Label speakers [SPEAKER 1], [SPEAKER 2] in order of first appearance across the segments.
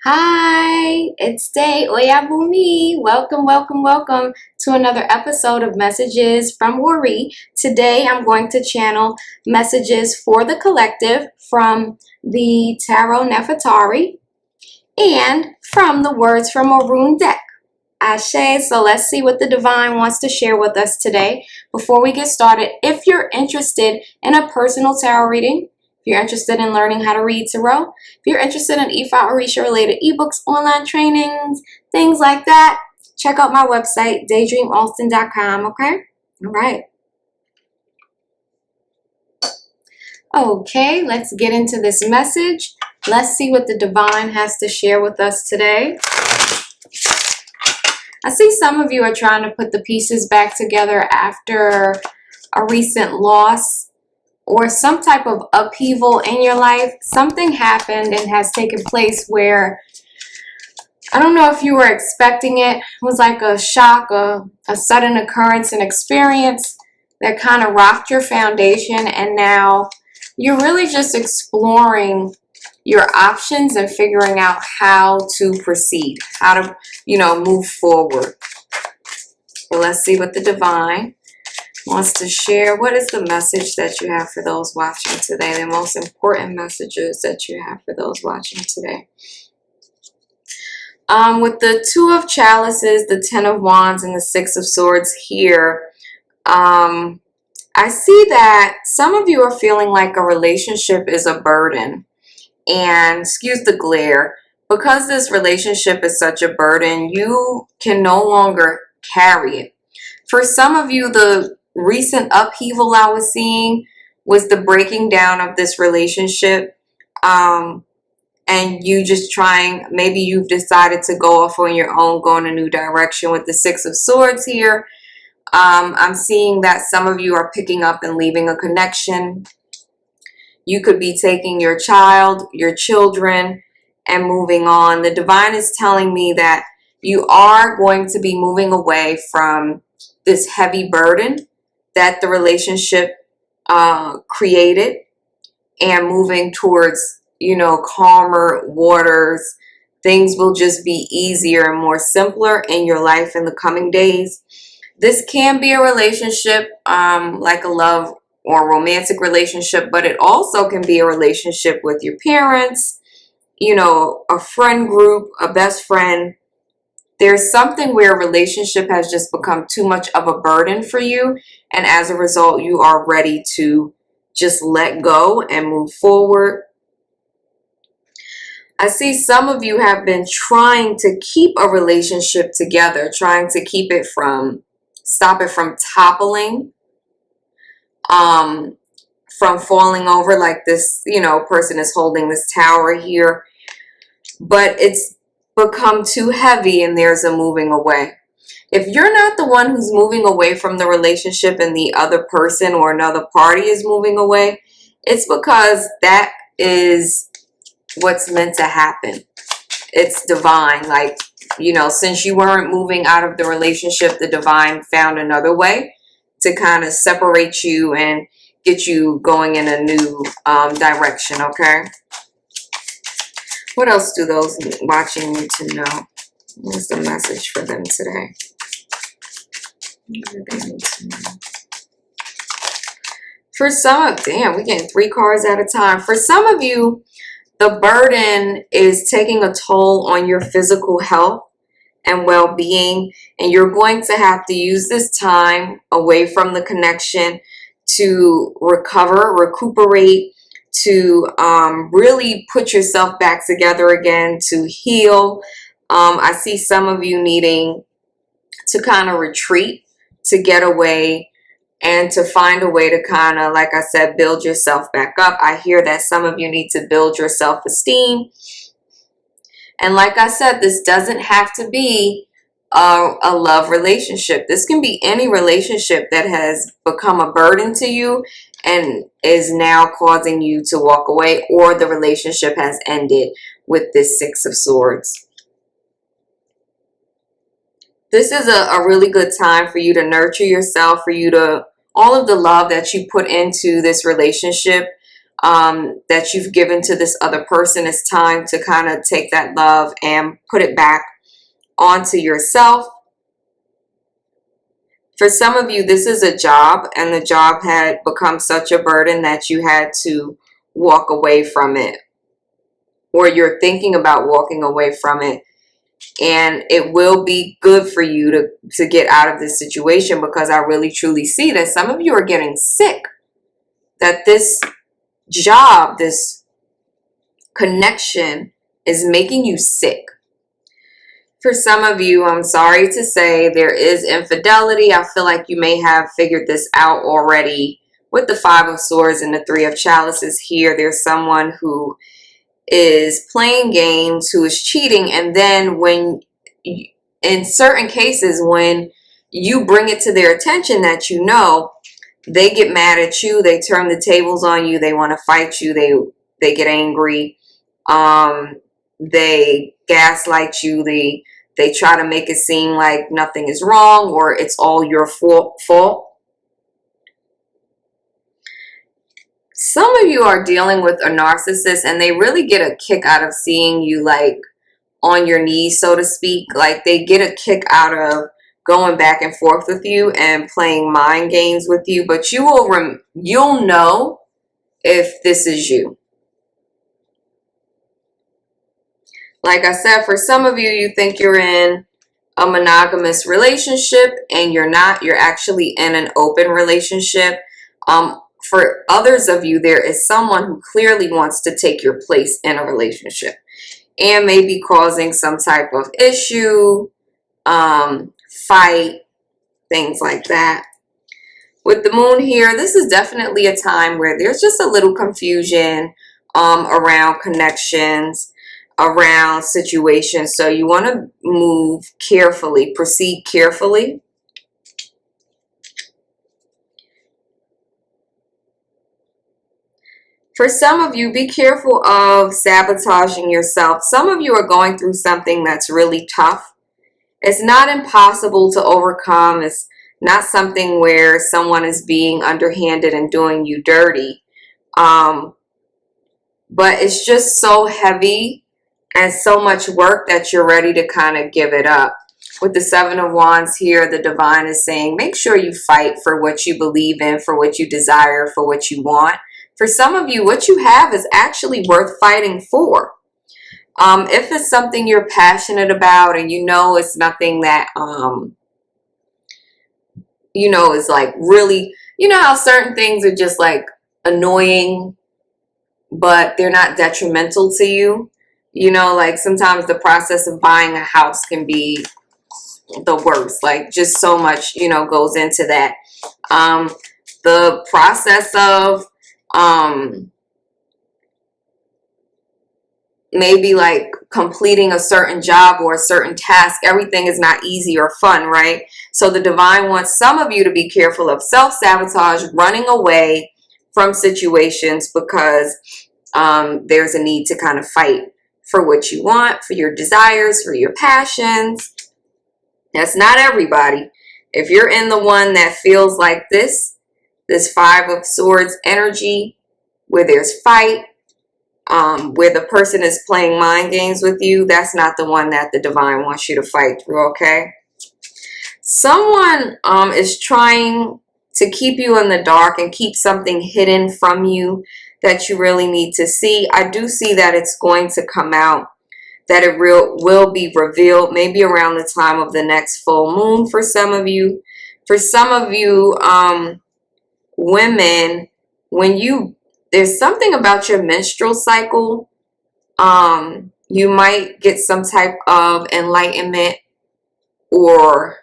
[SPEAKER 1] Hi, it's day-oyabunmi. Welcome to another episode of Messages from Ori. Today I'm going to channel messages for the collective from the Tarot Nefertari and from the Words from Orun deck. Ashe, so let's see what the divine wants to share with us today. Before we get started, if you're interested in a personal tarot reading, if you're interested in learning how to read tarot, if you're interested in Ifa-Orisa related ebooks, online trainings, things like that, check out my website, daydreamalston.com, okay? All right. Okay, let's get into this message. Let's see what the divine has to share with us today. I see some of you are trying to put the pieces back together after a recent loss or some type of upheaval in your life. Something happened and has taken place where, I don't know if you were expecting it. It was like a shock, a sudden occurrence, an experience that kind of rocked your foundation, and now you're really just exploring your options and figuring out how to proceed, how to, move forward. Well, let's see what the divine wants to share. What is the message that you have for those watching today? The most important messages that you have for those watching today. With the Two of Chalices, the Ten of Wands, and the Six of Swords here, I see that some of you are feeling like a relationship is a burden. And excuse the glare, because this relationship is such a burden, you can no longer carry it. For some of you, the recent upheaval I was seeing was the breaking down of this relationship. And you just trying, maybe you've decided to go off on your own, go in a new direction with the Six of Swords here. I'm seeing that some of you are picking up and leaving a connection. You could be taking your child, your children, and moving on. The divine is telling me that you are going to be moving away from this heavy burden that the relationship created and moving towards, calmer waters. Things will just be easier and more simpler in your life in the coming days. This can be a relationship like a love or romantic relationship, but it also can be a relationship with your parents, a friend group, a best friend. There's something where a relationship has just become too much of a burden for you, and as a result, you are ready to just let go and move forward. I see some of you have been trying to keep a relationship together, trying to keep it stop it from toppling, from falling over, like this, person is holding this tower here, but it's become too heavy and there's a moving away. If you're not the one who's moving away from the relationship and the other person or another party is moving away, it's because that is what's meant to happen. It's divine. Like, since you weren't moving out of the relationship, the divine found another way to kind of separate you and get you going in a new direction, okay? What else do those watching need to know? What's the message for them today? What do they need to know? For some, we're getting 3 cards at a time. For some of you, the burden is taking a toll on your physical health and well-being, and you're going to have to use this time away from the connection to recuperate, to really put yourself back together again, to heal. I see some of you needing to kind of retreat, to get away, and to find a way to kind of, like I said, build yourself back up. I hear that some of you need to build your self-esteem. And like I said, this doesn't have to be a love relationship. This can be any relationship that has become a burden to you and is now causing you to walk away, or the relationship has ended with this Six of Swords. This is a really good time for you to nurture yourself, for you to, all of the love that you put into this relationship, that you've given to this other person. It's time to kind of take that love and put it back onto yourself. For some of you, this is a job, and the job had become such a burden that you had to walk away from it, or you're thinking about walking away from it. And it will be good for you to get out of this situation, because I really truly see that some of you are getting sick, that this job, this connection is making you sick. For some of you, I'm sorry to say, there is infidelity. I feel like you may have figured this out already with the Five of Swords and the Three of Chalices here. There's someone who is playing games, who is cheating, and then in certain cases, when you bring it to their attention that you know, they get mad at you, they turn the tables on you, they want to fight you, they get angry, they gaslight you, they try to make it seem like nothing is wrong or it's all your fault. Some of you are dealing with a narcissist, and they really get a kick out of seeing you like on your knees, so to speak. Like, they get a kick out of going back and forth with you and playing mind games with you, but you'll know if this is you. Like I said, for some of you, you think you're in a monogamous relationship, and you're not. You're actually in an open relationship. For others of you, there is someone who clearly wants to take your place in a relationship and maybe causing some type of issue, fight, things like that. With the moon here, this is definitely a time where there's just a little confusion around connections, around situations. So you want to move carefully, proceed carefully. For some of you, be careful of sabotaging yourself. Some of you are going through something that's really tough. It's not impossible to overcome. It's not something where someone is being underhanded and doing you dirty. But it's just so heavy and so much work that you're ready to kind of give it up. With the Seven of Wands here, the divine is saying, make sure you fight for what you believe in, for what you desire, for what you want. For some of you, what you have is actually worth fighting for. If it's something you're passionate about, and you know it's nothing that, you know, is like really, you know how certain things are just like annoying, but they're not detrimental to you. You know, like sometimes the process of buying a house can be the worst. Like, just so much, you know, goes into that. The process of maybe like completing a certain job or a certain task, everything is not easy or fun, right? So the divine wants some of you to be careful of self-sabotage, running away from situations, because there's a need to kind of fight for what you want, for your desires, for your passions. That's not everybody. If you're in the one that feels like this Five of Swords energy, where there's fight, where the person is playing mind games with you, that's not the one that the divine wants you to fight through, okay? Someone is trying to keep you in the dark and keep something hidden from you that you really need to see. I do see that it's going to come out, that it will be revealed maybe around the time of the next full moon for some of you. For some of you, women, there's something about your menstrual cycle, you might get some type of enlightenment, or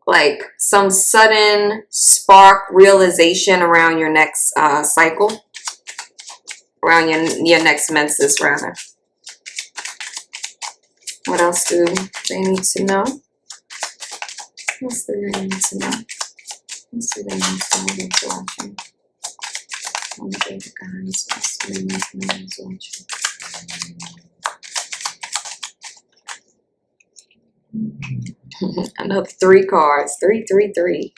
[SPEAKER 1] like some sudden spark realization around your next cycle, around your next menses rather. What else do they need to know? What else do they need to know? Let's see, they need to know what's watching. On the day of guys, let's see, they need to know what's watching. Another 3 cards. 3, 3, 3.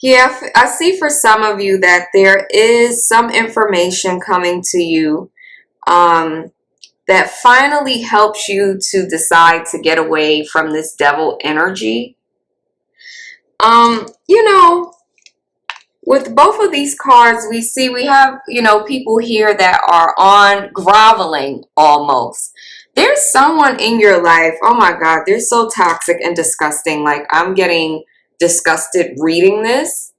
[SPEAKER 1] Yeah, I see for some of you that there is some information coming to you um, that finally helps you to decide to get away from this devil energy. You know, with both of these cards, we have, people here that are on groveling almost. There's someone in your life, oh my God, they're so toxic and disgusting. Like, I'm getting disgusted reading this.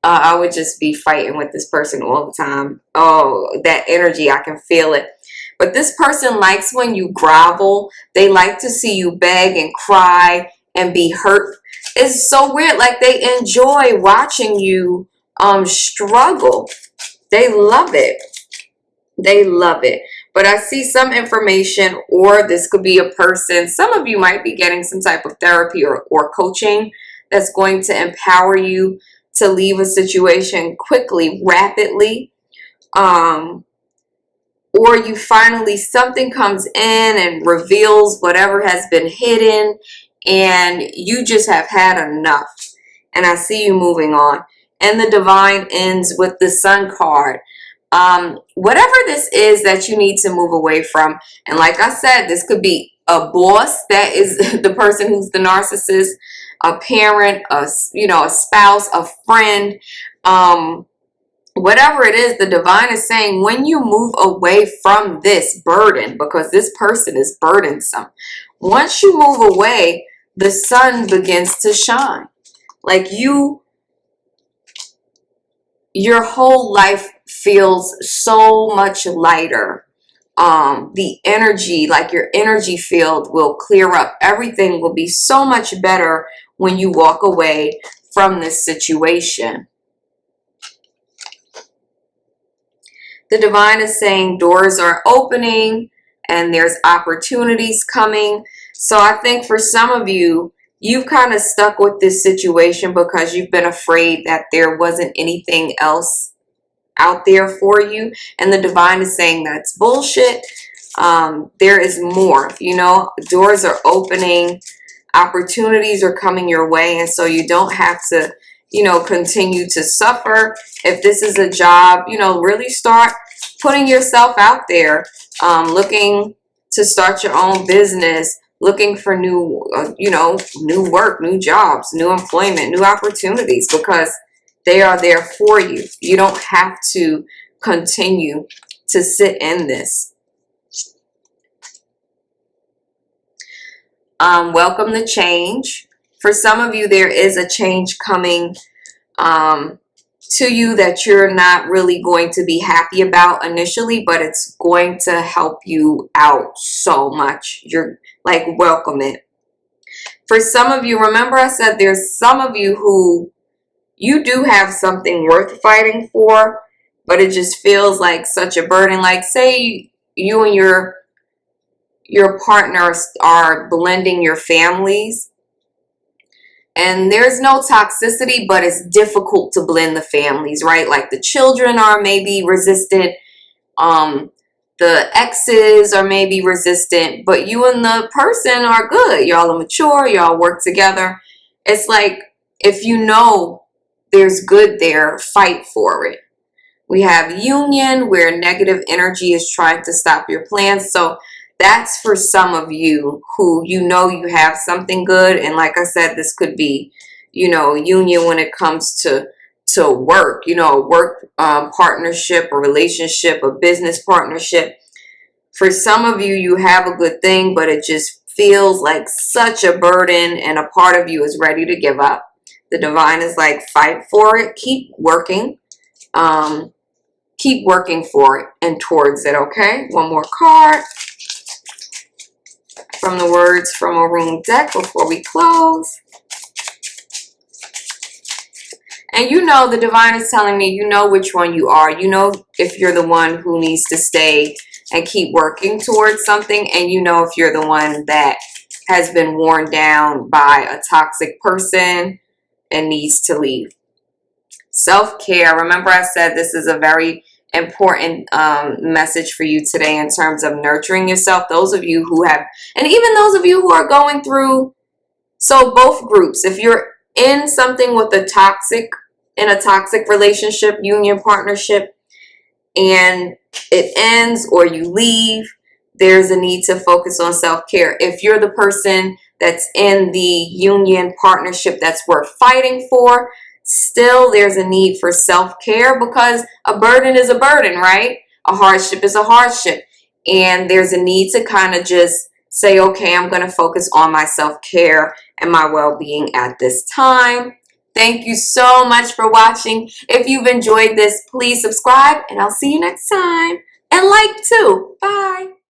[SPEAKER 1] I would just be fighting with this person all the time. Oh, that energy, I can feel it. But this person likes when you grovel. They like to see you beg and cry and be hurt. It's so weird. Like, they enjoy watching you struggle. They love it. They love it. But I see some information, or this could be a person. Some of you might be getting some type of therapy or coaching that's going to empower you to leave a situation quickly, rapidly. Or you finally, something comes in and reveals whatever has been hidden, and you just have had enough. And I see you moving on. And the divine ends with the Sun card. Whatever this is that you need to move away from, and like I said, this could be a boss that is the person who's the narcissist, a parent, a spouse, a friend, whatever it is. The divine is saying, when you move away from this burden, because this person is burdensome, once you move away, the sun begins to shine. Like, your whole life feels so much lighter. The energy, like your energy field, will clear up. Everything will be so much better when you walk away from this situation. The divine is saying doors are opening and there's opportunities coming. So I think for some of you, you've kind of stuck with this situation because you've been afraid that there wasn't anything else out there for you. And the divine is saying that's bullshit. There is more, doors are opening, opportunities are coming your way. And so you don't have to, continue to suffer. If this is a job, really start putting yourself out there, looking to start your own business, looking for new, new work, new jobs, new employment, new opportunities, because they are there for you. You don't have to continue to sit in this. Welcome the change. For some of you, there is a change coming to you that you're not really going to be happy about initially, but it's going to help you out so much. You're like, welcome it. For some of you, remember I said there's some of you who you do have something worth fighting for, but it just feels like such a burden. Like, say you and your partner are blending your families, and there's no toxicity, but it's difficult to blend the families, right? Like, the children are maybe resistant, the exes are maybe resistant, but you and the person are good. Y'all are mature, y'all work together. It's like, if you know there's good there, fight for it. We have union, where negative energy is trying to stop your plans. So that's for some of you who you have something good. And like I said, this could be, union when it comes to work, a work partnership, a relationship, a business partnership. For some of you, you have a good thing, but it just feels like such a burden, and a part of you is ready to give up. The divine is like, fight for it, keep working. Keep working for it and towards it, okay? One more card from the Words from a Room deck before we close. And the divine is telling me, which one you are. If you're the one who needs to stay and keep working towards something, and if you're the one that has been worn down by a toxic person and needs to leave. Self-care. Remember I said this is a very important message for you today in terms of nurturing yourself. Those of you who have, and even those of you who are going through, so both groups, if you're in something with a toxic relationship, union, partnership, and it ends or you leave, there's a need to focus on self-care. If you're the person that's in the union partnership that's worth fighting for, still there's a need for self-care, because a burden is a burden, right? A hardship is a hardship. And there's a need to kind of just say, okay, I'm going to focus on my self-care and my well-being at this time. Thank you so much for watching. If you've enjoyed this, please subscribe, and I'll see you next time. And like too. Bye.